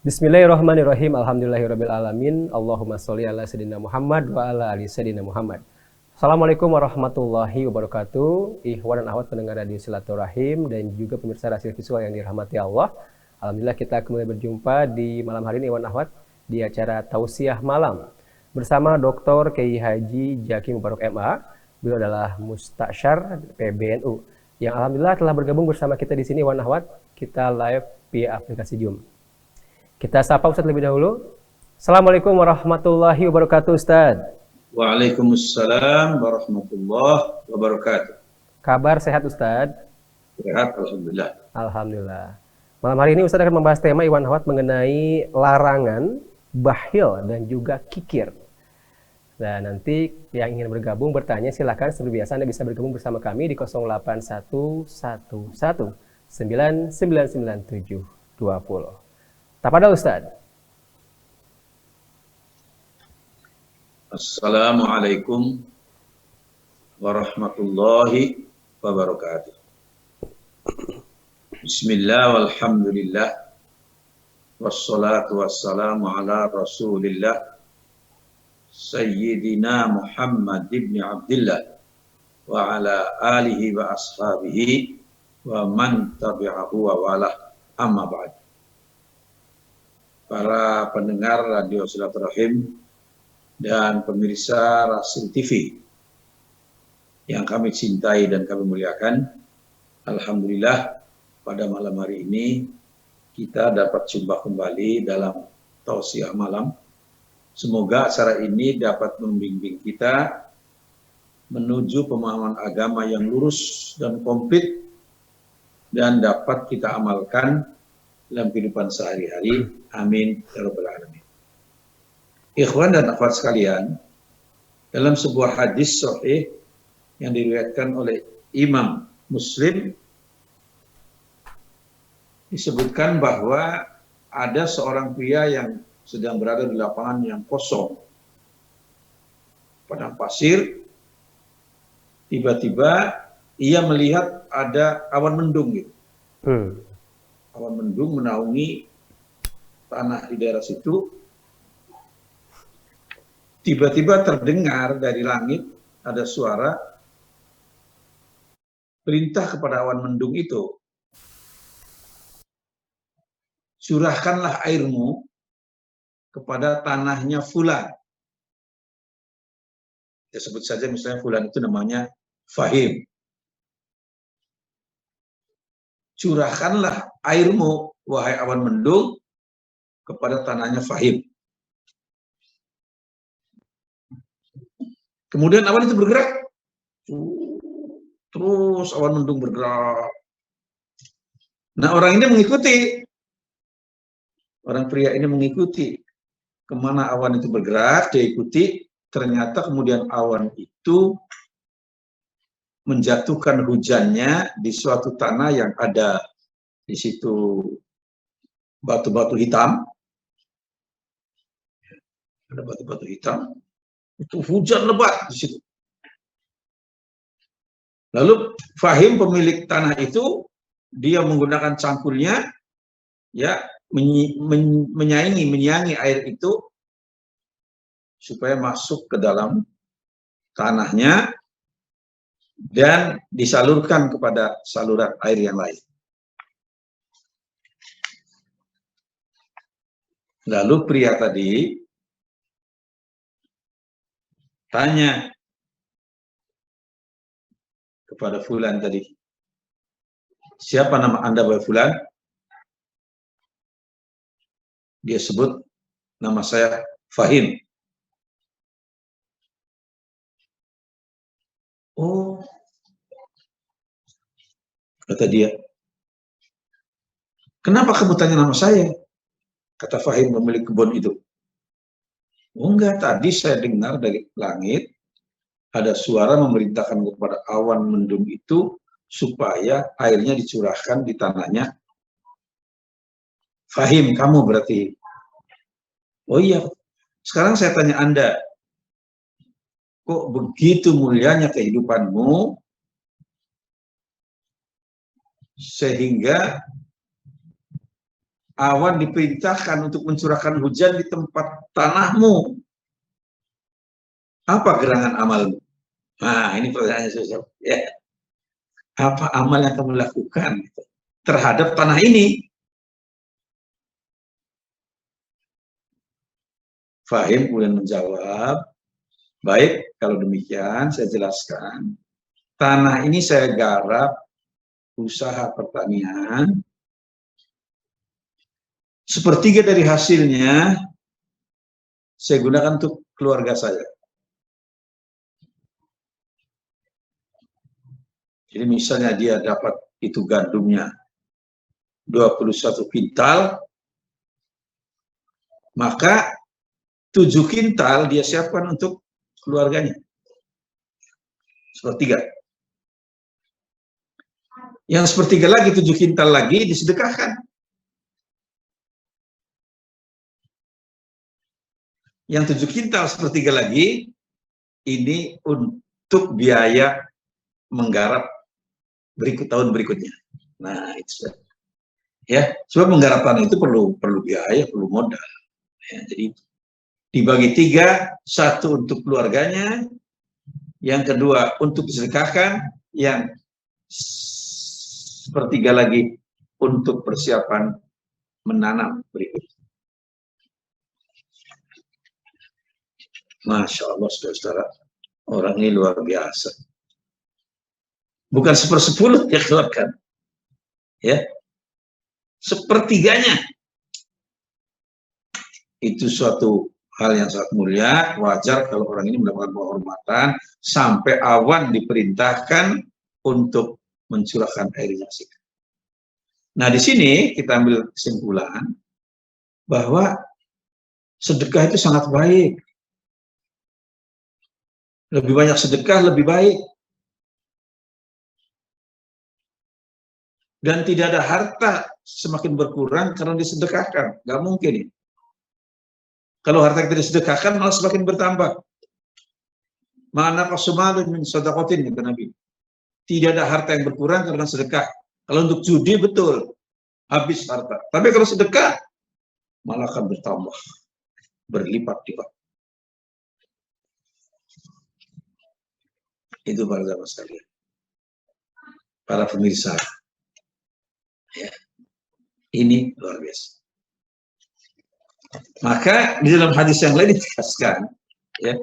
Bismillahirrahmanirrahim. Alhamdulillahirabbil alamin. Allahumma sholli ala sayidina Muhammad wa ala ali sayidina Muhammad. Assalamualaikum warahmatullahi wabarakatuh. Ikhwan dan akhwat pendengar radio Silaturahim dan juga pemirsa Rasil Visual yang dirahmati Allah. Alhamdulillah kita kembali berjumpa di malam hari ini Ikhwan Akhwat di acara Tausiah Malam bersama Dr. Kiai Haji Zaki Mubarok MA. Beliau adalah Mustasyar PBNU yang alhamdulillah telah bergabung bersama kita di sini Ikhwan Akhwat. Kita live via aplikasi Zoom. Kita sapa Ustadz lebih dahulu. Assalamualaikum warahmatullahi wabarakatuh Ustadz. Waalaikumsalam warahmatullahi wabarakatuh. Kabar sehat Ustadz? Sehat, alhamdulillah. Alhamdulillah. Malam hari ini Ustadz akan membahas tema Ikhwan Akhwat mengenai larangan, bakhil dan juga kikir. Nah nanti yang ingin bergabung bertanya silakan seperti biasa Anda bisa bergabung bersama kami di 08111 999720. Tapada Ustaz. Assalamualaikum warahmatullahi wabarakatuh. Bismillah walhamdulillah wassalatu wassalamu ala rasulillah Sayyidina Muhammad ibn Abdillah wa ala alihi wa ashabihi wa man tabi'ahu wa wala amma ba'd. Para pendengar Radio Silaturahim dan pemirsa Rasil TV yang kami cintai dan kami muliakan, alhamdulillah pada malam hari ini kita dapat jumpa kembali dalam Tausiah Malam. Semoga acara ini dapat membimbing kita menuju pemahaman agama yang lurus dan komplit dan dapat kita amalkan dalam kehidupan sehari-hari. Amin ya rabbal alamin. Ikhwan dan akhwat sekalian, dalam sebuah hadis sahih yang diriwayatkan oleh Imam Muslim disebutkan bahwa ada seorang pria yang sedang berada di lapangan yang kosong, padang pasir. Tiba-tiba ia melihat ada awan mendung gitu. Awan mendung menaungi tanah di daerah situ. Tiba-tiba terdengar dari langit ada suara perintah kepada awan mendung itu, curahkanlah airmu kepada tanahnya fulan. Ya, sebut saja misalnya fulan itu namanya Fahim. Curahkanlah airmu, wahai awan mendung, kepada tanahnya Fahim. Kemudian awan itu bergerak. Terus awan mendung bergerak. Nah, orang ini mengikuti. Orang pria ini mengikuti kemana awan itu bergerak, dia ikuti. Ternyata kemudian awan itu menjatuhkan hujannya di suatu tanah yang ada di situ batu-batu hitam. Ada batu-batu hitam. Itu hujan lebat di situ. Lalu Fahim pemilik tanah itu dia menggunakan cangkulnya ya menyaingi air itu supaya masuk ke dalam tanahnya dan disalurkan kepada saluran air yang lain. Lalu pria tadi tanya kepada fulan tadi, siapa nama Anda wahai fulan? Dia sebut, nama saya Fahim. Oh, kata dia, kenapa kamu tanya nama saya? Kata Fahim pemilik kebun itu. Oh enggak, tadi saya dengar dari langit ada suara memerintahkan kepada awan mendung itu supaya airnya dicurahkan di tanahnya Fahim, kamu berarti. Oh iya, sekarang saya tanya Anda, kok begitu mulianya kehidupanmu sehingga awan diperintahkan untuk mencurahkan hujan di tempat tanahmu. Apa gerangan amalmu? Nah, ini pertanyaannya susah. Ya. Apa amal yang kamu lakukan terhadap tanah ini? Fahim kemudian menjawab, baik, kalau demikian saya jelaskan. Tanah ini saya garap usaha pertanian. Sepertiga dari hasilnya saya gunakan untuk keluarga saya. Jadi misalnya dia dapat itu gandumnya 21 kintal, maka 7 kintal dia siapkan untuk keluarganya. Sepertiga. Yang sepertiga lagi, 7 kintal lagi disedekahkan. Yang 7 kintal sepertiga lagi, ini untuk biaya menggarap tahun berikutnya. Nah, itu ya, sebab menggarap tanah itu perlu biaya, perlu modal. Ya, jadi dibagi 3, 1 untuk keluarganya, yang kedua untuk disedekahkan, yang sepertiga lagi untuk persiapan menanam berikutnya. Masya Allah, saudara-saudara, orang ini luar biasa. Bukan 1/10 dia keluarkan, ya, sepertiganya. Itu suatu hal yang sangat mulia, wajar kalau orang ini mendapatkan penghormatan sampai awan diperintahkan untuk mencurahkan airnya. Nah, di sini kita ambil kesimpulan bahwa sedekah itu sangat baik. Lebih banyak sedekah lebih baik. Dan tidak ada harta semakin berkurang karena disedekahkan. Nggak mungkin ini. Kalau harta kita disedekahkan malah semakin bertambah. Ma'ana qasumalun min sadaqatin, kata Nabi. Tidak ada harta yang berkurang karena sedekah. Kalau untuk judi betul, habis harta. Tapi kalau sedekah, malah akan bertambah. Berlipat-lipat. Itu para sahabat sekalian. Para pemirsa. Ya. Ini luar biasa. Maka di dalam hadis yang lain ditegaskan, ya,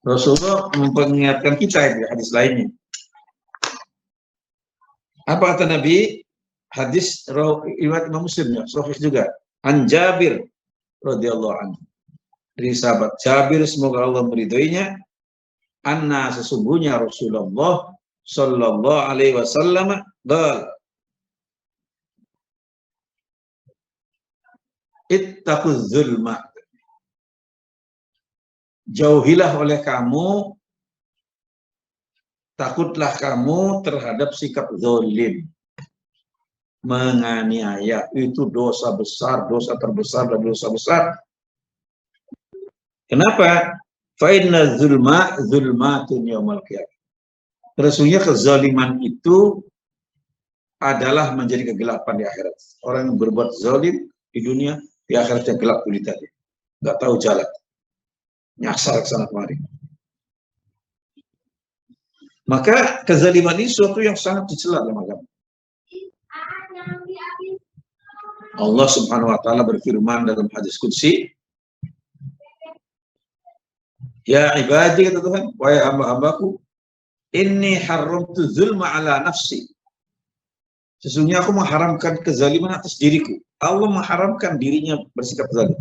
Rasulullah mengingatkan kita di hadis lainnya. Apa kata Nabi? Hadis riwayat Imam Muslim, ya, sahih juga. An Jabir radhiyallahu anhu. Dari sahabat Jabir, semoga Allah meridhoinya, anna sesungguhnya Rasulullah sallallahu alaihi wasallam ittaquz zulma. Jauhilah oleh kamu, takutlah kamu terhadap sikap zalim. Menganiaya itu dosa besar, dosa terbesar dan dosa besar. Kenapa? Fa inna zulma zulmatun yaumil qiyamah. Sesungguhnya kezaliman itu adalah menjadi kegelapan di akhirat. Orang yang berbuat zalim di dunia, di akhiratnya gelap kulitannya, nggak tahu jalan, nyasar ke sana kemari. Maka kezaliman ini suatu yang sangat dicela dalam agama. Allah Subhanahu wa taala berfirman dalam hadis qudsi, ya ibadi, kata Tuhan, wahai hamba-hambaku, inni haramtu zulma ala nafsi. Sesungguhnya aku mengharamkan kezaliman atas diriku. Allah mengharamkan dirinya bersikap zalim.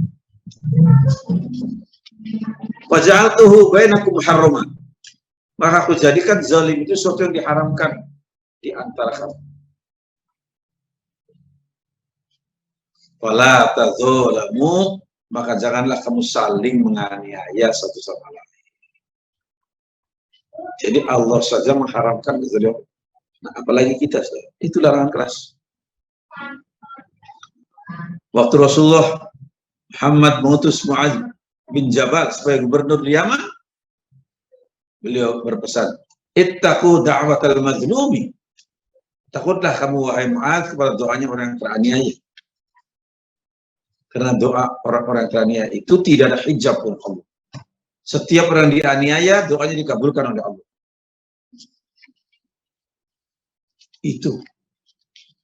Wa ja'altuhu bainakum muharraman. Maka aku jadikan zalim itu sesuatu yang diharamkan di antara kamu. Wala tadzalamu, maka janganlah kamu saling menganiaya satu sama lain. Jadi Allah saja mengharamkan kezaliman. Nah, apalagi kita, itu larangan keras. Waktu Rasulullah Muhammad mengutus Mu'adz bin Jabal sebagai gubernur Yaman, beliau berpesan, ittaqu da'watal mazlumi. Takutlah kamu wahai Mu'adz kepada doanya orang yang teraniaya. Karena doa orang-orang yang teraniaya itu tidak ada hijab pun Allah. Setiap orang dianiaya, doanya dikabulkan oleh Allah. Itu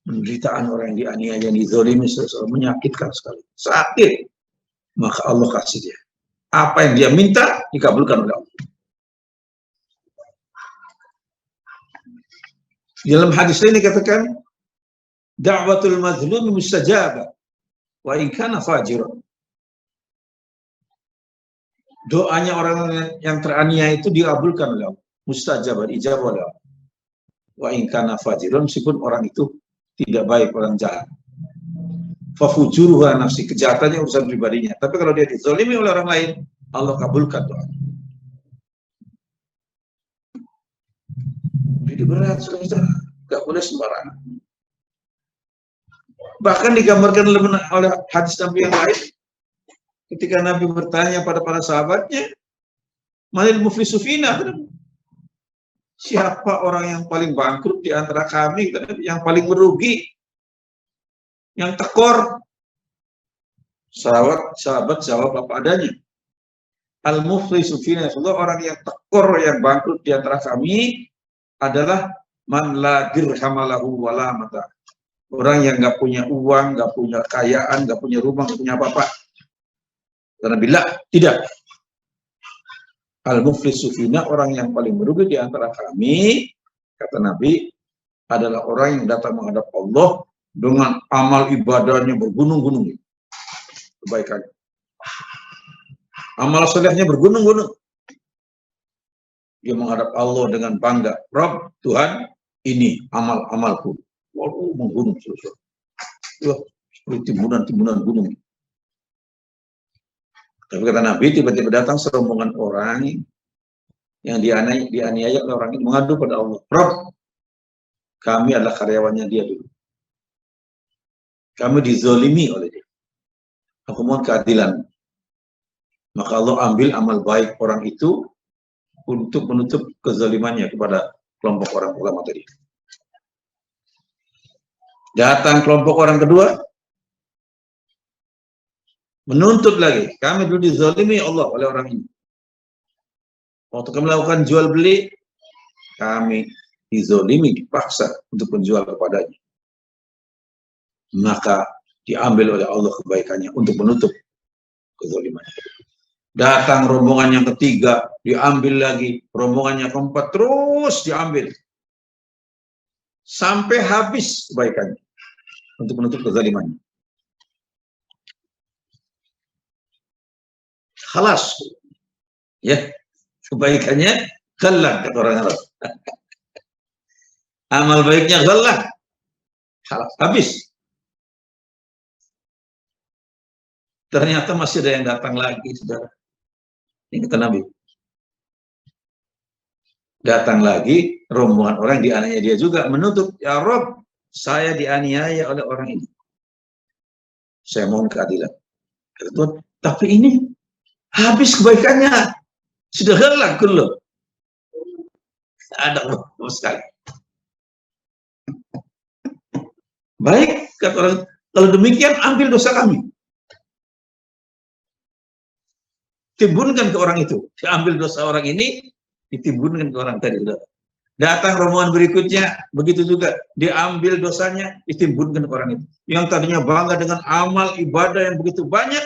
penderitaan orang yang dianiaya, yang dizalimi, menyakitkan sekali. Sakit. Maka Allah kasih dia. Apa yang dia minta, dikabulkan oleh Allah. Dalam hadis ini dikatakan, da'watul mazlumi mustajabah, wa in kana fajiran. Doanya orang yang teraniaya itu dikabulkan oleh Allah. Mustajabah, ijabah oleh Allah. Wa in kana fajiran, meskipun orang itu tidak baik, orang jahat. Fafujuruha nafsi, kejahatannya urusan pribadinya. Tapi kalau dia dizalimi oleh orang lain, Allah kabulkan doa. Jadi berat, saudara. Gak boleh sembarangan. Bahkan digambarkan oleh hadis Nabi yang lain, ketika Nabi bertanya pada para sahabatnya, manil muflisu fina, siapa orang yang paling bangkrut di antara kami, yang paling merugi, yang tekor? Sahabat jawab apa adanya. Al-muflisu fina, orang yang tekor, yang bangkrut di antara kami adalah man la dirhamalahu wala mata. Orang yang nggak punya uang, nggak punya kekayaan, nggak punya rumah, nggak punya apa-apa. Karena bila tidak, al-muflisu fina, orang yang paling merugi di antara kami, kata Nabi, adalah orang yang datang menghadap Allah dengan amal ibadahnya bergunung-gunung, kebaikannya. Amal solehnya bergunung-gunung. Dia menghadap Allah dengan bangga. Rabb, Tuhan, ini amal-amalku. Waduh, menggunung selesai. Seperti timbunan-timbunan gunung. Tapi kata Nabi, tiba-tiba datang serombongan orang yang dianiaya oleh orang ini, mengadu pada Allah. Rabb, kami adalah karyawannya dia dulu. Kami dizolimi oleh dia. Aku mohon keadilan. Maka Allah ambil amal baik orang itu untuk menutup kezalimannya kepada kelompok orang ulama tadi. Datang kelompok orang kedua, menuntut lagi. Kami dulu dizalimi Allah oleh orang ini. Waktu kami melakukan jual beli, kami dizalimi, dipaksa untuk menjual kepadanya. Maka diambil oleh Allah kebaikannya untuk menutup kezalimannya. Datang rombongan yang ketiga, diambil lagi. Rombongan yang keempat terus diambil. Sampai habis kebaikannya untuk menutup kezalimannya. Khalas. Ya, kebaikannya ghallah, kata orang Arab. Amal baiknya ghallah. Habis. Ternyata masih ada yang datang lagi, saudara. Ini kata Nabi. Datang lagi rombongan orang dianiaya dia juga, menuntut, ya Rob, saya dianiaya oleh orang ini. Saya mohon keadilan. Kata Tuhan, tapi ini habis kebaikannya. Sudah gelap kullu. Ada Allah sekali. Baik, kata orang, kalau demikian ambil dosa kami. Timbunkan ke orang itu. Ambil dosa orang ini, ditimbunkan ke orang tadi. Datang rombongan berikutnya, begitu juga. Diambil dosanya, ditimbunkan ke orang itu. Yang tadinya bangga dengan amal ibadah yang begitu banyak,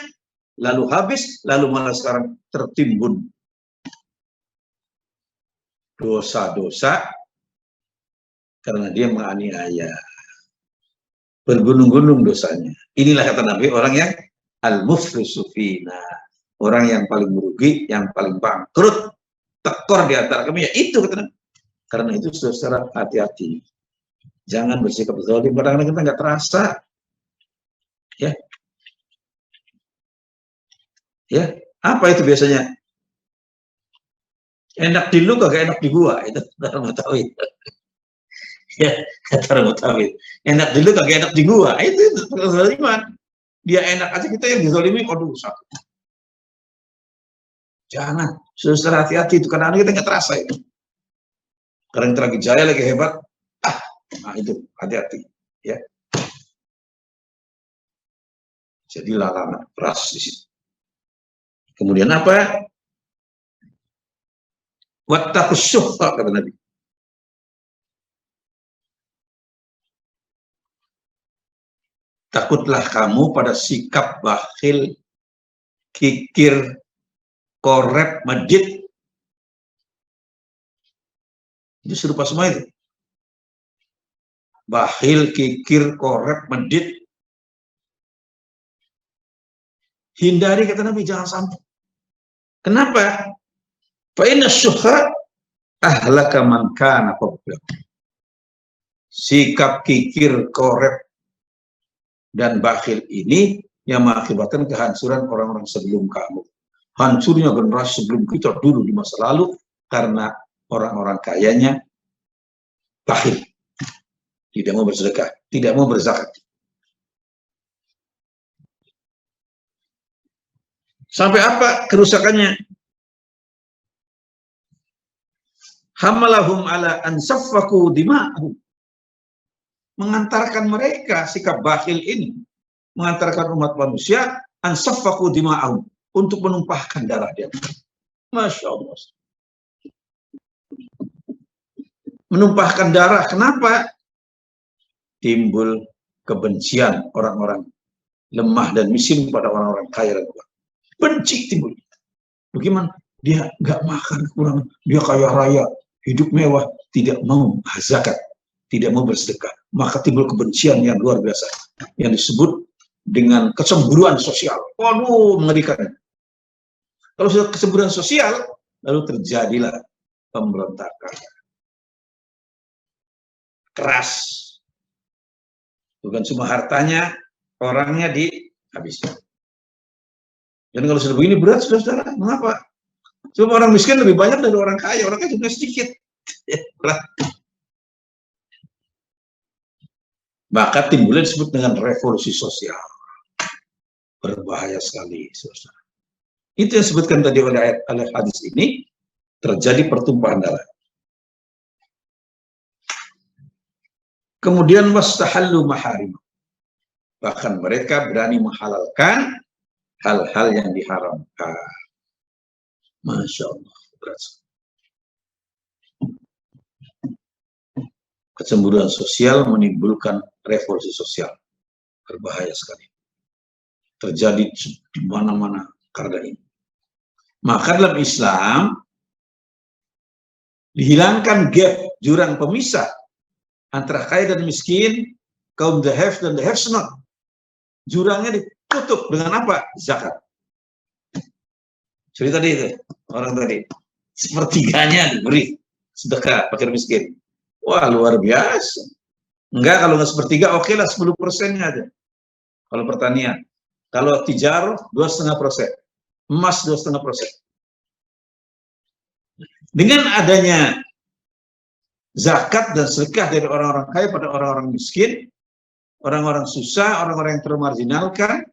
lalu habis, lalu malah sekarang tertimbun dosa-dosa karena dia menganiaya. Bergunung-gunung dosanya. Inilah kata Nabi, orang yang al-muflisu fina. Orang yang paling merugi, yang paling bangkrut, tekor di antara kami, ya itu kata Nabi. Karena itu saudara hati-hati. Jangan bersikap zalim, kadang-kadang kita nggak terasa. Ya. Ya, apa itu biasanya? Enak di lu kagak enak di gua, itu orang Betawi. Ya, kata orang Betawi. Enak di lu kagak enak di gua, itu kezaliman. Dia enak aja, kita yang dizalimi, aduh sakit. Jangan, saudara hati-hati itu karena kita nggak terasa itu. Karena kita lagi jaya, lagi hebat, nah itu hati-hati, ya. Jadi larangan keras di situ. Kemudian apa? Wattaqus syuhha, kata Nabi. Takutlah kamu pada sikap bakhil, kikir, korep, medit. Itu serupa semua itu. Bakhil, kikir, korep, medit. Hindari, kata Nabi, jangan sampai. Kenapa? Fa inna syuhha ahlaka man kana qablakum. Sikap kikir, korep, dan bakhil ini yang mengakibatkan kehancuran orang-orang sebelum kamu. Hancurnya generasi sebelum kita dulu di masa lalu karena orang-orang kayanya bakhil. Tidak mau bersedekah, tidak mau berzakat. Sampai apa kerusakannya? Hamalahum ala ansaffaku dima'ahum. Mengantarkan mereka, sikap bakhil ini, mengantarkan umat manusia, ansaffaku dima'ahum, untuk menumpahkan darah dia. Masya Allah. Menumpahkan darah, kenapa? Timbul kebencian orang-orang lemah dan miskin pada orang-orang kaya dan kuat. Benci timbul. Bagaimana? Dia nggak makan kurang, dia kaya raya, hidup mewah, tidak mau zakat, tidak mau bersedekah, maka timbul kebencian yang luar biasa yang disebut dengan kecemburuan sosial. Waduh, mengerikan. Kalau sudah kecemburuan sosial, lalu terjadilah pemberontakan keras. Bukan cuma hartanya, orangnya dihabiskan. Dan kalau sudah begini berat, saudara-saudara, mengapa? Cuma orang miskin lebih banyak dari orang kaya juga sedikit. Maka timbulnya disebut dengan revolusi sosial. Berbahaya sekali, saudara. Itu yang disebutkan tadi oleh hadis ini, terjadi pertumpahan darah. Kemudian wastahallu maharim. Bahkan mereka berani menghalalkan hal-hal yang diharamkan. Masya Allah. Kecemburuan sosial menimbulkan revolusi sosial. Berbahaya sekali. Terjadi di mana-mana karena ini. Maka dalam Islam dihilangkan gap, jurang pemisah antara kaya dan miskin, kaum the have dan the have not. Jurangnya ditutup dengan apa? Zakat. Cerita tadi itu, orang tadi sepertiganya diberi sedekah fakir miskin. Wah, luar biasa. Enggak, kalau nggak sepertiga, oke lah 10%-nya aja. Kalau pertanian. Kalau tijar 2,5%. Emas 2,5%. Dengan adanya zakat dan sedekah dari orang-orang kaya pada orang-orang miskin, orang-orang susah, orang-orang yang termarginalkan,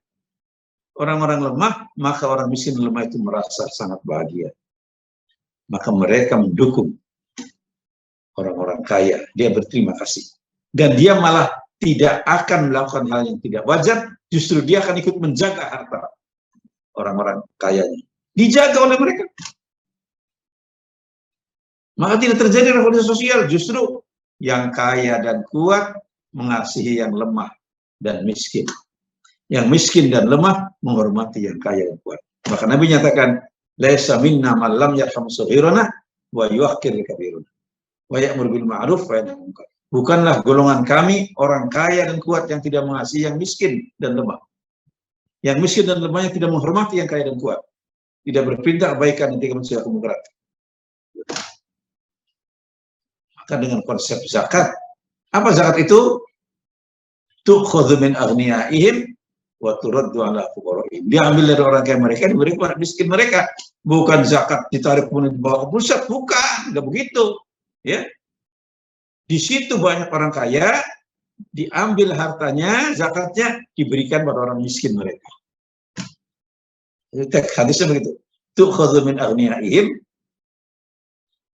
orang-orang lemah, maka orang miskin dan lemah itu merasa sangat bahagia. Maka mereka mendukung orang-orang kaya. Dia berterima kasih. Dan dia malah tidak akan melakukan hal yang tidak wajar, justru dia akan ikut menjaga harta orang-orang kayanya. Dijaga oleh mereka. Maka tidak terjadi revolusi sosial, justru yang kaya dan kuat mengasihi yang lemah dan miskin. Yang miskin dan lemah menghormati yang kaya dan kuat. Maka Nabi nyatakan, laisa minna man lam yarham saghirana wa yuwaqqir kabirana wa ya'mur bil ma'ruf wa yanha 'anil munkar. Bukanlah golongan kami orang kaya dan kuat yang tidak mengasihi yang miskin dan lemah. Yang miskin dan lemahnya tidak menghormati yang kaya dan kuat. Tidak berperintah kebaikan dan tidak mencegah kemungkaran. Maka dengan konsep zakat, apa zakat itu? Tu'khadhu min aghniyaihim wa turaddu ala fuqara'ihim. Diambil dari orang kaya mereka, diberi kepada miskin mereka. Bukan zakat ditarik kemudian dibawa ke pusat, bukan, enggak begitu. Ya. Di situ banyak orang kaya, diambil hartanya, zakatnya diberikan pada orang miskin mereka. Hadisnya begitu. Tu'khadhu min aghniyaihim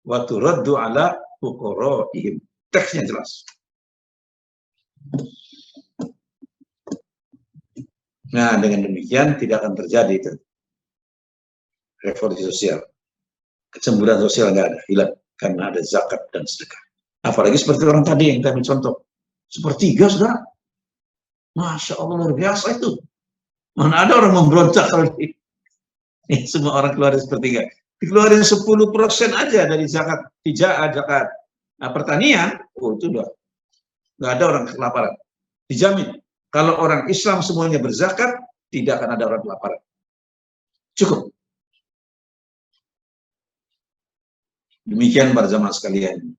wa turaddu ala fuqara'ihim. Teksnya jelas. Nah, dengan demikian tidak akan terjadi itu revolusi sosial. Kecemburuan sosial nggak ada, hilang karena ada zakat dan sedekah. Apalagi seperti orang tadi yang kami contoh, sepertiga saudara, masya Allah luar biasa itu. Mana ada orang memberontak kalau semua orang keluarin sepertiga. Dikeluarin 10% aja dari zakat tijaah, zakat pertanian, oh itu udah nggak ada orang kelaparan. Dijamin. Kalau orang Islam semuanya berzakat, tidak akan ada orang kelaparan. Cukup. Demikian para jamaah sekalian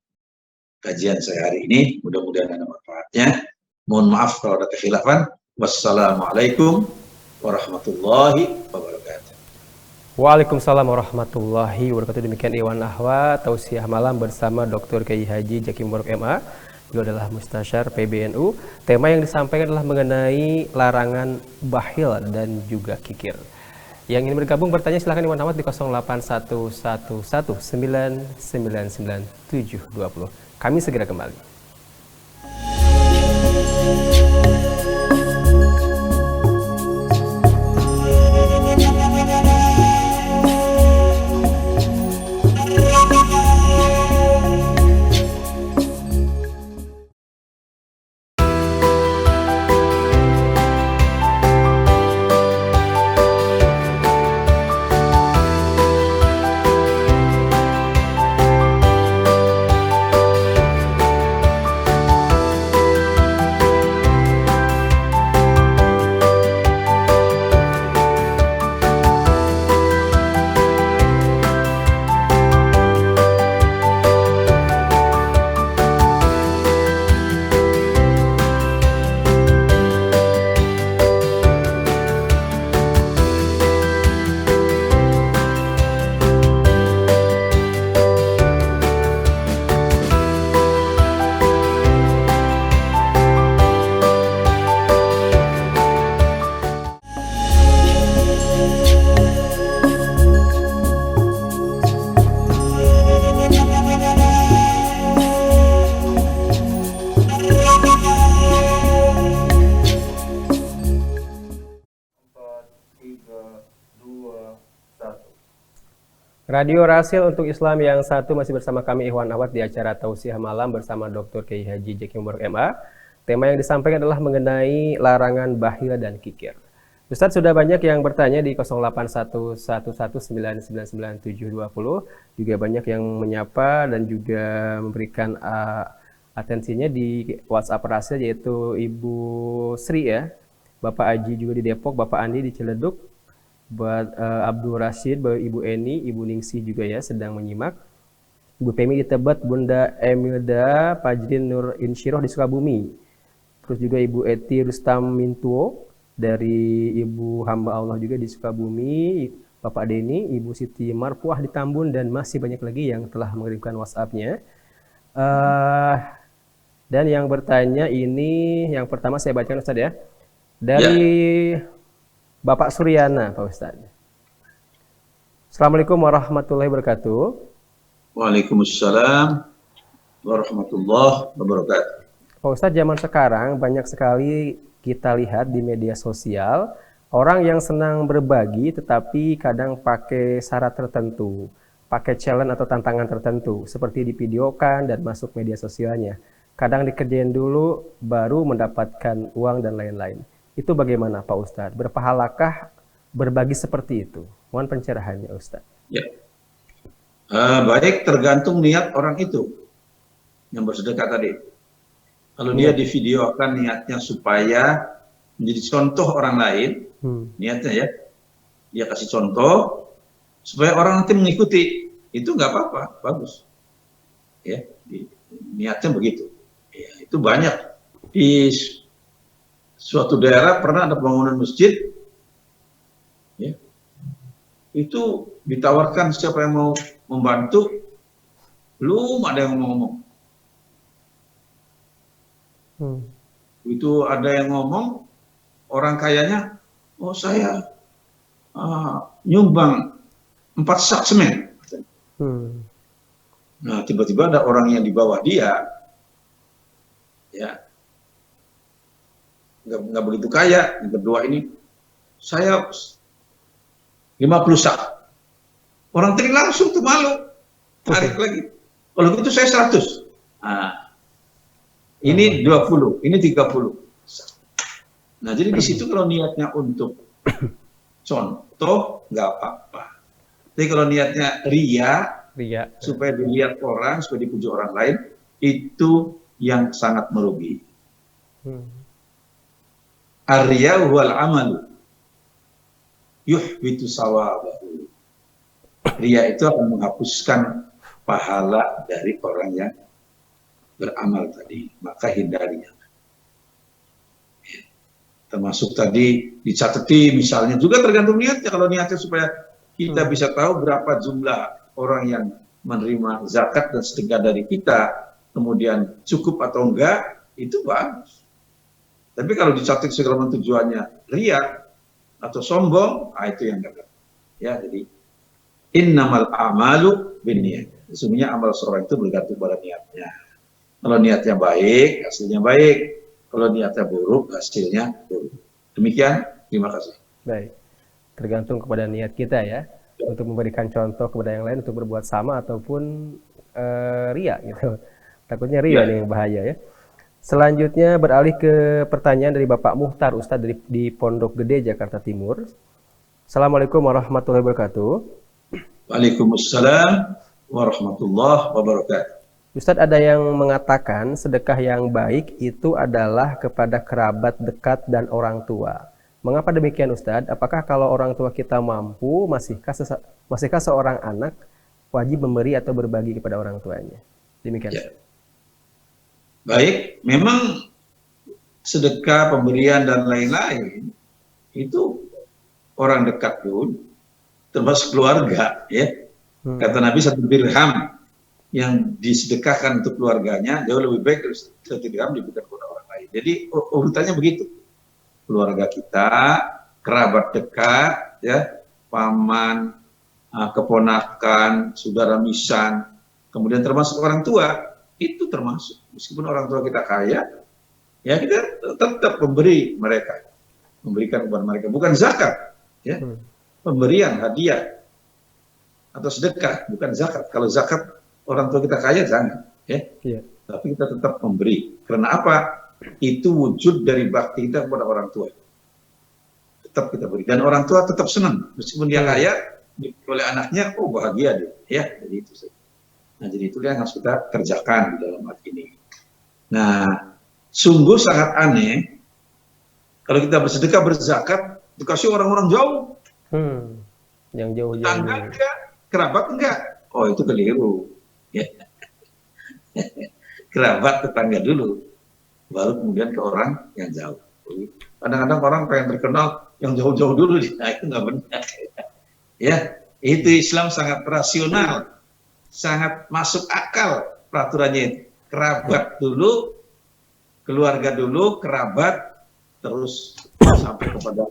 kajian saya hari ini. Mudah-mudahan ada manfaatnya. Mohon maaf kalau ada kekhilafan. Wassalamualaikum warahmatullahi wabarakatuh. Waalaikumsalam warahmatullahi wabarakatuh. Demikian Iwan Ahwa tausiah malam bersama Dr. Kiai Haji Zaky Mubarak MA. Beliau adalah Mustasyar PBNU. Tema yang disampaikan adalah mengenai larangan bakhil dan juga kikir. Yang ingin bergabung bertanya silahkan Iwan Ahmad di 081119999720. Kami segera kembali. Radio Rasil untuk Islam yang satu masih bersama kami Ikhwan Ahwat di acara Tausiah Malam bersama Dr. Kiai Haji Zaky Mubarak MA. Tema yang disampaikan adalah mengenai larangan bakhil dan kikir. Ustadz, sudah banyak yang bertanya di 081119999720. Juga banyak yang menyapa dan juga memberikan atensinya di WhatsApp Rasil, yaitu Ibu Sri ya, Bapak Aji juga di Depok, Bapak Andi di Ciledug, buat Abdul Rashid, Ibu Eni, Ibu Ningsih juga ya sedang menyimak. Ibu Pemi di Tebet, Bunda Emilda Pajrin Nur Insyiroh di Sukabumi. Terus juga Ibu Eti Rustam Mintuo dari Ibu Hamba Allah juga di Sukabumi, Bapak Deni, Ibu Siti Marpuah di Tambun, dan masih banyak lagi yang telah mengirimkan WhatsApp-nya. Dan yang bertanya ini, yang pertama saya bacakan Ustaz ya. Dari Bapak Suryana, Pak Ustadz. Assalamualaikum warahmatullahi wabarakatuh. Waalaikumsalam warahmatullahi wabarakatuh. Pak Ustadz, zaman sekarang banyak sekali kita lihat di media sosial orang yang senang berbagi tetapi kadang pakai syarat tertentu, pakai challenge atau tantangan tertentu, seperti divideokan dan masuk media sosialnya. Kadang dikerjain dulu baru mendapatkan uang dan lain-lain. Itu bagaimana Pak Ustadz? Berpahalakah berbagi seperti itu? Mohon pencerahannya Ustadz. Ya. Baik, tergantung niat orang itu yang bersedekah tadi. Kalau dia divideokan niatnya supaya menjadi contoh orang lain, niatnya ya, dia kasih contoh supaya orang nanti mengikuti, itu nggak apa-apa, bagus. Ya, niatnya begitu. Ya, itu banyak di suatu daerah pernah ada bangunan masjid, ya, itu ditawarkan siapa yang mau membantu, belum ada yang mau ngomong. Itu ada yang ngomong, orang kayanya, oh saya nyumbang 4 sak semen. Nah tiba-tiba ada orang yang di bawah dia, ya, nggak begitu kaya, yang berdua ini, saya 50 sak. Orang tadi langsung tuh malu, tarik lagi. Kalau gitu saya 100. Nah, ini 20, ini 30. Nah, jadi di situ kalau niatnya untuk contoh, nggak apa-apa. Tapi kalau niatnya ria, supaya dilihat orang, supaya dipuji orang lain, itu yang sangat merugi. Ar-riya'u wal amalu yuhbitu sawabahu. Ria itu akan menghapuskan pahala dari orang yang beramal tadi, maka hindarinya. Termasuk tadi dicatati misalnya, juga tergantung niatnya. Kalau niatnya supaya kita bisa tahu berapa jumlah orang yang menerima zakat dan sedekah dari kita, kemudian cukup atau enggak, itu bagus. Tapi kalau dicatat segala tujuannya riya atau sombong, itu yang enggak. Ya, jadi innamal a'malu binniyat. Sesungguhnya amal seorang itu bergantung pada niatnya. Kalau niatnya baik, hasilnya baik. Kalau niatnya buruk, hasilnya buruk. Demikian, terima kasih. Baik, tergantung kepada niat kita ya, untuk memberikan contoh kepada yang lain untuk berbuat sama ataupun ria gitu. Takutnya ria nih yang bahaya ya. Selanjutnya beralih ke pertanyaan dari Bapak Muhtar Ustadz di Pondok Gede, Jakarta Timur. Assalamualaikum warahmatullahi wabarakatuh. Waalaikumsalam warahmatullahi wabarakatuh. Ustadz, ada yang mengatakan sedekah yang baik itu adalah kepada kerabat dekat dan orang tua. Mengapa demikian Ustadz? Apakah kalau orang tua kita mampu, masihkah seorang anak wajib memberi atau berbagi kepada orang tuanya? Demikian. Ya. Baik, memang sedekah, pemberian dan lain-lain itu orang dekat pun, termasuk keluarga, ya. Kata Nabi, 1 dirham yang disedekahkan untuk keluarganya jauh lebih baik dari 1 dirham diberikan kepada orang lain. Jadi urutannya begitu. Keluarga kita, kerabat dekat, ya, paman, keponakan, saudara misan, kemudian termasuk orang tua, itu termasuk. Meskipun orang tua kita kaya, ya kita tetap memberi mereka, memberikan kepada mereka. Bukan zakat, ya, pemberian, hadiah, atau sedekah, bukan zakat. Kalau zakat orang tua kita kaya, jangan, ya. Tapi kita tetap memberi. Karena apa? Itu wujud dari bakti kita kepada orang tua. Tetap kita beri. Dan orang tua tetap senang. Meskipun dia kaya, oleh anaknya, oh bahagia dia. Ya, jadi itu saja. Nah, jadi itu yang harus kita kerjakan di dalam hal ini. Nah, sungguh sangat aneh kalau kita bersedekah, berzakat, dikasih orang-orang jauh. Yang jauh-jauh. Tetangga enggak, kerabat enggak. Oh, itu keliru. Ya. Kerabat, tetangga dulu, baru kemudian ke orang yang jauh. Kadang-kadang orang pengen terkenal yang jauh-jauh dulu, nah itu nggak benar. Ya, itu Islam sangat rasional, sangat masuk akal peraturannya itu. Kerabat dulu, keluarga dulu, kerabat, terus sampai kepada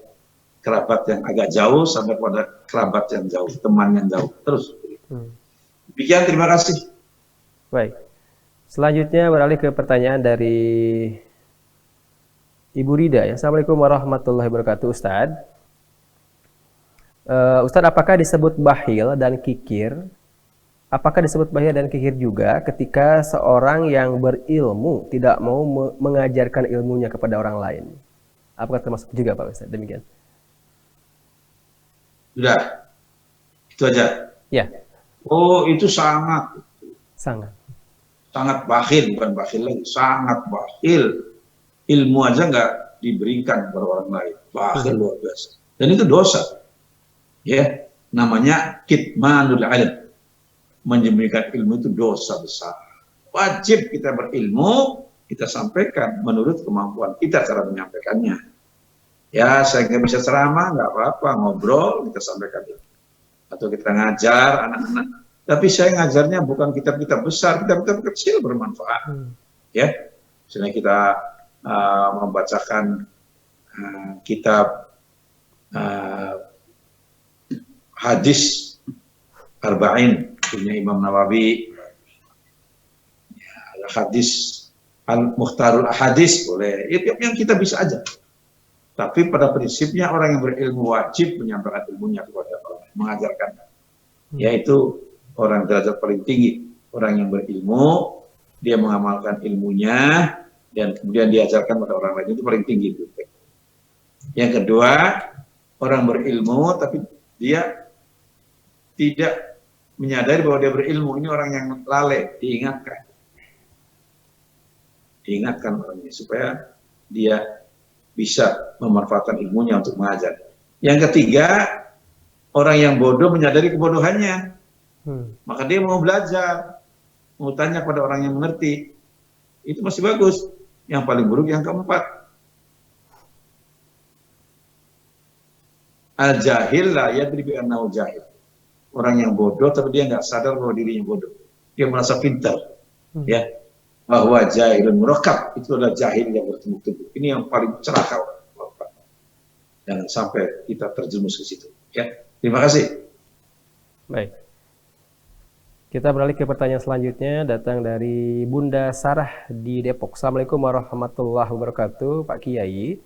kerabat yang agak jauh, sampai kepada kerabat yang jauh, teman yang jauh, terus. Demikian, terima kasih. Baik. Selanjutnya beralih ke pertanyaan dari Ibu Rida. Ya. Assalamualaikum warahmatullahi wabarakatuh, Ustadz. Ustadz, apakah disebut bakhil dan kikir? Apakah disebut bakhil dan kikir juga ketika seorang yang berilmu tidak mau mengajarkan ilmunya kepada orang lain? Apakah termasuk juga, Pak Ustadz? Demikian. Sudah. Itu aja. Ya. Oh, itu sangat bakhil, bukan bakhil lagi, sangat bakhil. Ilmu aja nggak diberikan kepada orang lain, bakhil luar biasa. Dan itu dosa, ya, namanya kitmanul ilm, menyembunyikan ilmu itu dosa besar. Wajib kita berilmu, kita sampaikan menurut kemampuan kita cara menyampaikannya. Ya, saya nggak bisa ceramah, nggak apa-apa, ngobrol kita sampaikan itu. Atau kita ngajar anak-anak. Tapi saya ngajarnya bukan kitab-kitab besar, kitab-kitab kecil bermanfaat. Ya, misalnya kita membacakan kitab hadis Arba'in punya Imam Nawawi, ya, hadis Al-Mukhtarul Hadis boleh, yang kita bisa aja. Tapi pada prinsipnya orang yang berilmu wajib menyampaikan ilmunya kepada orang lain, mengajarkan. Yaitu orang derajat paling tinggi. Orang yang berilmu, dia mengamalkan ilmunya, dan kemudian diajarkan pada orang lain. Itu paling tinggi. Yang kedua, orang berilmu, tapi dia tidak menyadari bahwa dia berilmu. Ini orang yang lalai, diingatkan. Diingatkan orangnya, supaya dia bisa memanfaatkan ilmunya untuk mengajar. Yang ketiga, orang yang bodoh menyadari kebodohannya. Maka dia mau belajar, mau tanya pada orang yang mengerti. Itu masih bagus. Yang paling buruk yang keempat, al-jahil la yadri bi annahu jahil. Orang yang bodoh tapi dia nggak sadar bahwa dirinya bodoh. Dia merasa pintar. Ya. Bahwa jahilun murakkab, itu adalah jahil yang bertumpuk-tumpuk. Ini yang paling celaka. Jangan sampai kita terjerumus ke situ. Ya. Terima kasih. Baik. Kita beralih ke pertanyaan selanjutnya, datang dari Bunda Sarah di Depok. Assalamualaikum warahmatullahi wabarakatuh, Pak Kiai.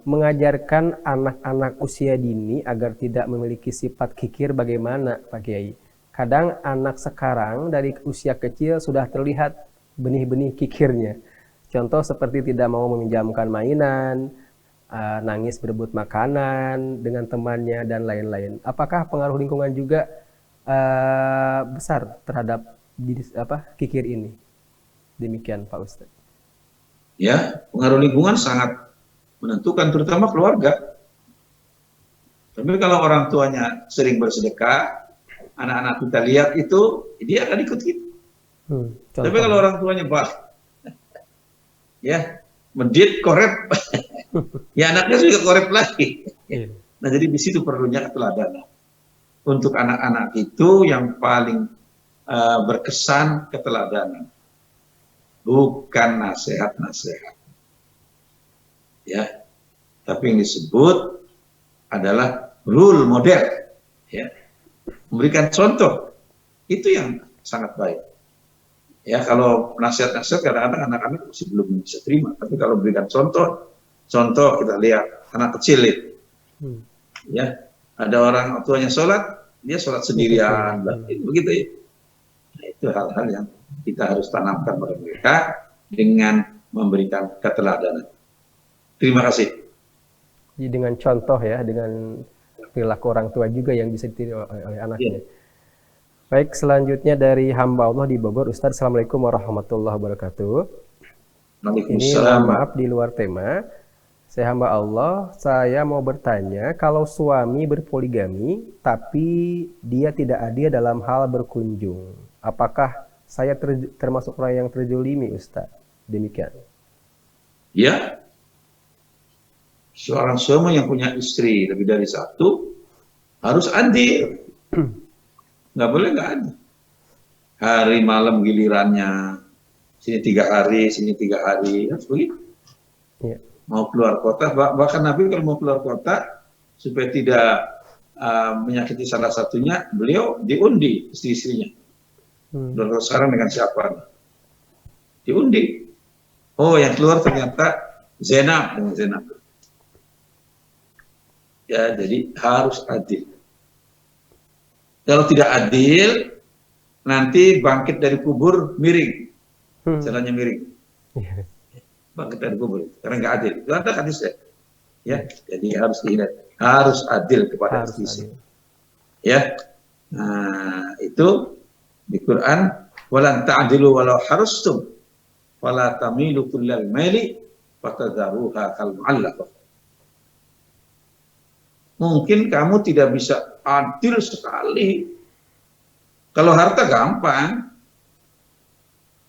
Mengajarkan anak-anak usia dini agar tidak memiliki sifat kikir bagaimana, Pak Kiai? Kadang anak sekarang dari usia kecil sudah terlihat benih-benih kikirnya. Contoh seperti tidak mau meminjamkan mainan, nangis berebut makanan dengan temannya, dan lain-lain. Apakah pengaruh lingkungan juga besar terhadap kikir ini? Demikian Pak Ustadz. Ya, pengaruh lingkungan sangat menentukan, terutama keluarga. Tapi kalau orang tuanya sering bersedekah, anak-anak kita lihat itu, dia akan ikut kita. Tapi kalau orang tuanya ya, medit, korep, ya anaknya juga korep lagi. Nah, jadi di situ perlunya keteladanan. Untuk anak-anak itu yang paling berkesan keteladanan, bukan nasihat-nasihat. Ya, tapi yang disebut adalah role model. Ya, memberikan contoh, itu yang sangat baik. Ya, kalau nasihat-nasihat kadang-kadang anak-anak masih belum bisa terima. Tapi kalau berikan contoh kita lihat anak kecil itu, ya, ada orang tuanya sholat, dia sholat sendirian, begitu ya. Nah, itu hal-hal yang kita harus tanamkan pada mereka dengan memberikan keteladanan. Terima kasih. Jadi dengan contoh ya, dengan perilaku orang tua juga yang bisa ditiru oleh anaknya. Baik, selanjutnya dari hamba Allah di Bogor, Ustadz. Assalamualaikum warahmatullahi wabarakatuh. Ini maaf di luar tema. Saya hamba Allah, saya mau bertanya, kalau suami berpoligami tapi dia tidak adil dalam hal berkunjung, apakah saya termasuk orang yang terzolimi, Ustadz? Demikian. Ya, seorang suami yang punya istri lebih dari satu harus adil. Nggak boleh nggak adil. Hari malam gilirannya, sini 3 hari, sini 3 hari, harus begitu. Ya. Mau keluar kota, bahkan Nabi kalau mau keluar kota supaya tidak menyakiti salah satunya, beliau diundi istri-istrinya. Sekarang dengan siapa? Diundi. Oh, yang keluar ternyata Zainab dengan Zainab. Ya, jadi harus adil. Kalau tidak adil, nanti bangkit dari kubur miring, jalannya miring. Bangkit dari kubur, karena nggak adil. Itu ada hadisnya. Ya, jadi harus diingat, harus adil kepada istri. Ya, nah itu di Quran, walan ta'dilu walau harustum, wala tamilu kullal maili, fatadharuha kal mu'allaqah. Mungkin kamu tidak bisa adil sekali. Kalau harta gampang.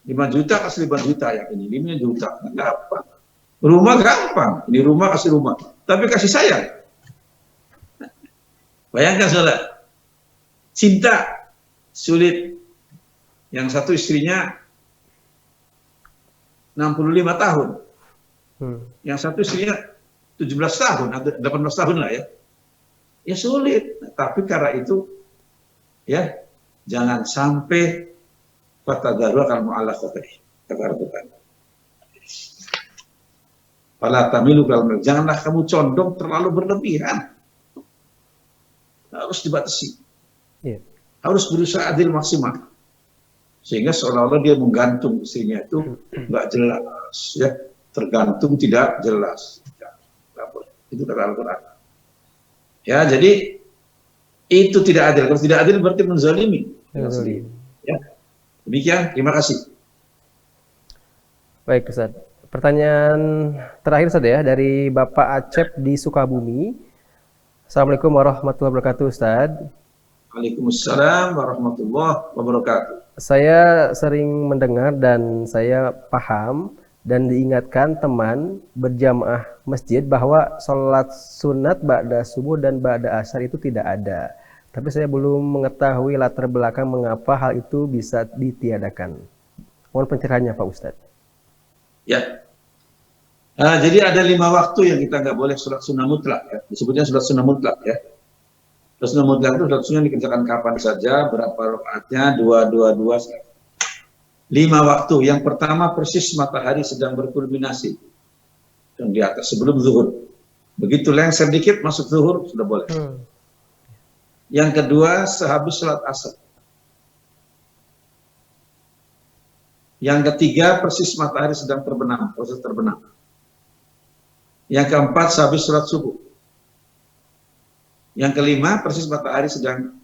5 juta kasih 5 juta, yang ini 5 juta. Gampang. Rumah gampang. Ini rumah kasih rumah. Tapi kasih sayang. Bayangkan saudara. Cinta sulit. Yang satu istrinya 65 tahun. Yang satu istrinya 17 tahun, 18 tahun lah ya. Ya sulit, tapi karena itu ya jangan sampai fatadaru akan mu'allaqah, kata Tuhan. Fala tamilu kalmal, janganlah kamu condong terlalu berlebihan. Harus dibatasi. Iya. Harus berusaha adil maksimal. Sehingga seolah-olah dia menggantung istrinya itu nggak jelas, ya, tergantung tidak jelas. Nggak boleh. Itu kata Al-Quran. Ya, jadi itu tidak adil. Kalau tidak adil berarti menzalimi. Ya. Demikian, terima kasih. Baik, Ustaz. Pertanyaan terakhir Ustaz ya, dari Bapak Acep di Sukabumi. Assalamualaikum warahmatullahi wabarakatuh, Ustaz. Waalaikumsalam warahmatullahi wabarakatuh. Saya sering mendengar dan saya paham dan diingatkan teman berjamaah masjid bahwa sholat sunat ba'da subuh dan ba'da asar itu tidak ada. Tapi saya belum mengetahui latar belakang mengapa hal itu bisa ditiadakan. Mohon pencerahannya Pak Ustadz. Ya, jadi ada 5 waktu yang kita nggak boleh sholat sunnah mutlak, ya. Disebutnya sholat sunnah mutlak, ya. Sholat sunnah mutlak itu sholat sunnah dikerjakan kapan saja, berapa rakaatnya, 2, 5 waktu. Yang pertama persis matahari sedang berkulminasi dan di atas sebelum zuhur. Begitu lengser dikit masuk zuhur sudah boleh. Yang kedua sehabis sholat asar. Yang ketiga persis matahari sedang terbenam, proses terbenam. Yang keempat sehabis sholat subuh. Yang kelima persis matahari sedang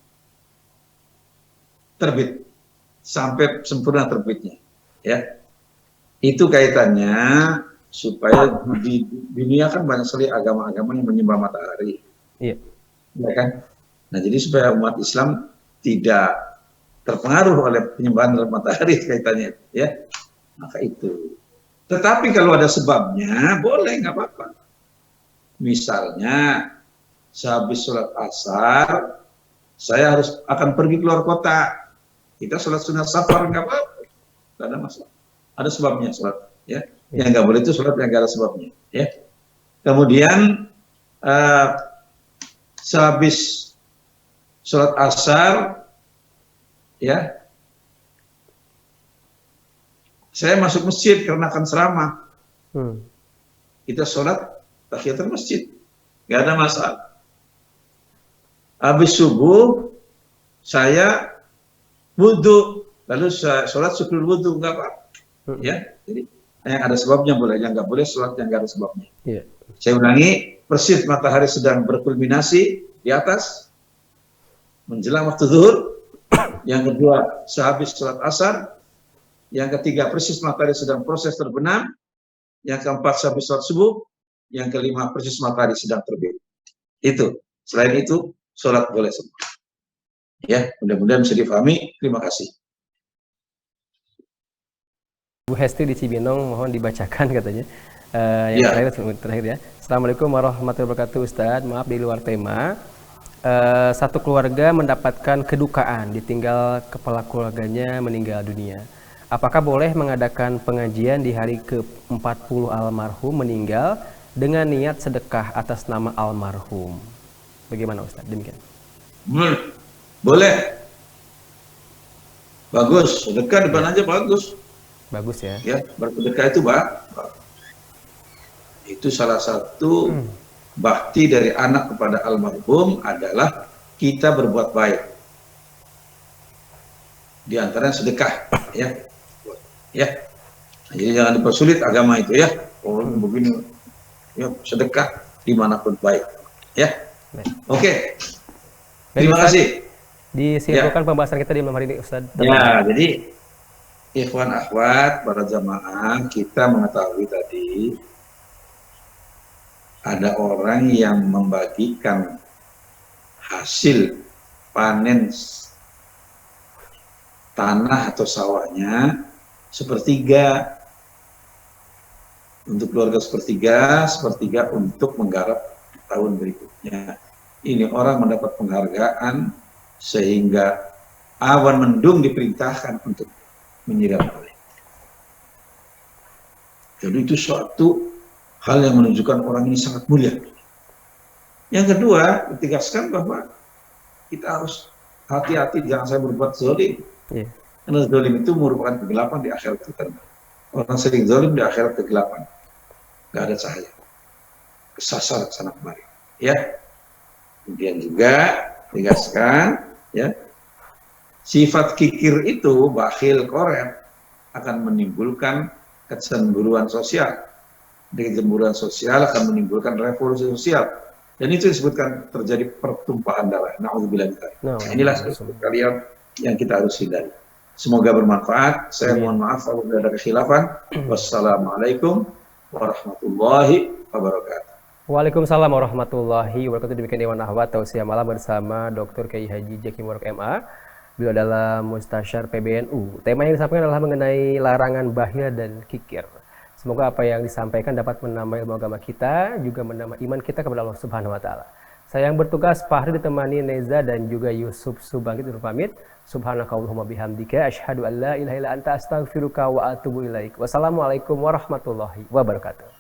terbit sampai sempurna terbitnya, ya. Itu kaitannya supaya di dunia kan banyak sekali agama-agama yang menyembah matahari, ya kan. Nah, jadi supaya umat Islam tidak terpengaruh oleh penyembahan terhadap matahari kaitannya, ya. Maka itu. Tetapi kalau ada sebabnya, boleh, nggak apa-apa. Misalnya, sehabis sholat asar, saya akan pergi keluar kota. Kita sholat sunat safar, nggak apa-apa. Nggak ada masalah. Ada sebabnya sholat, ya. Yang nggak boleh itu sholat yang nggak ada sebabnya, ya. Kemudian, sehabis sholat asar, ya, saya masuk masjid karena akan ceramah. Kita sholat tahiyatul masjid, nggak ada masalah. Habis subuh saya wudhu, lalu saya sholat syukur wudhu, nggak apa-apa. Ya, jadi yang ada sebabnya boleh, yang nggak boleh sholat yang nggak ada sebabnya. Saya ulangi, persis matahari sedang berkulminasi di atas menjelang waktu zuhur. Yang kedua sehabis sholat asar. Yang ketiga persis matahari sedang proses terbenam. Yang keempat sehabis sholat subuh. Yang kelima persis matahari sedang terbit. Itu. Selain itu sholat boleh semua. Ya, mudah-mudahan bisa difahami. Terima kasih. Bu Hesti di Cibinong, mohon dibacakan katanya. Yang terakhir ya. Assalamualaikum warahmatullahi wabarakatuh, Ustadz. Maaf di luar tema. Satu keluarga mendapatkan kedukaan, ditinggal kepala keluarganya meninggal dunia. Apakah boleh mengadakan pengajian di hari ke-40 almarhum meninggal dengan niat sedekah atas nama almarhum? Bagaimana Ustadz? Demikian. Boleh. Bagus. Sedekah depan aja bagus. Bagus ya. Ya, bersedekah itu itu salah satu bakti dari anak kepada almarhum adalah kita berbuat baik. Di antaranya sedekah, ya. Ya. Jadi jangan dipersulit agama itu, ya. Orang begini, ya, sedekah dimanapun baik, ya. Oke. Terima kasih. Disimpulkan pembahasan kita di malam hari ini, Ustaz. Ya, jadi ikhwan akhwat para jamaah, kita mengetahui tadi ada orang yang membagikan hasil panen tanah atau sawahnya sepertiga untuk keluarga, sepertiga untuk menggarap tahun berikutnya. Ini orang mendapat penghargaan sehingga awan mendung diperintahkan untuk menyiram oleh. Jadi itu suatu hal yang menunjukkan orang ini sangat mulia. Yang kedua, ditegaskan bahwa kita harus hati-hati, jangan saya berbuat zalim. Karena zalim itu merupakan kegelapan di akhirat kita. Orang sering zalim di akhirat kegelapan. nggak ada cahaya, kesasar ke sana kemari. Ya, kemudian juga tegaskan, ya, sifat kikir itu, bakhil, koret, akan menimbulkan kecemburuan sosial. Kecemburuan sosial akan menimbulkan revolusi sosial. Dan itu disebutkan terjadi pertumpahan darah. Na'udzubillah. Nah, inilah kalian yang kita harus hindari. Semoga bermanfaat. Saya mohon maaf apabila ada kekhilafan. Wassalamualaikum warahmatullahi wabarakatuh. Waalaikumsalam warahmatullahi wabarakatuh. Demikian Iwan Ahwat Tausiah Malam bersama Dr. Kiai Haji Zaki Mubarak MA. Beliau adalah Mustasyar PBNU. Tema yang disampaikan adalah mengenai larangan bakhil dan kikir. Semoga apa yang disampaikan dapat menambah ilmu agama kita, juga menambah iman kita kepada Allah Subhanahu wa taala. Saya yang bertugas Fahri ditemani Neza dan juga Yusuf Subangkit undur pamit. Subhanakallahumma bihamdika asyhadu an la ilaha illa anta astaghfiruka wa atubu ilaik. Wassalamualaikum warahmatullahi wabarakatuh.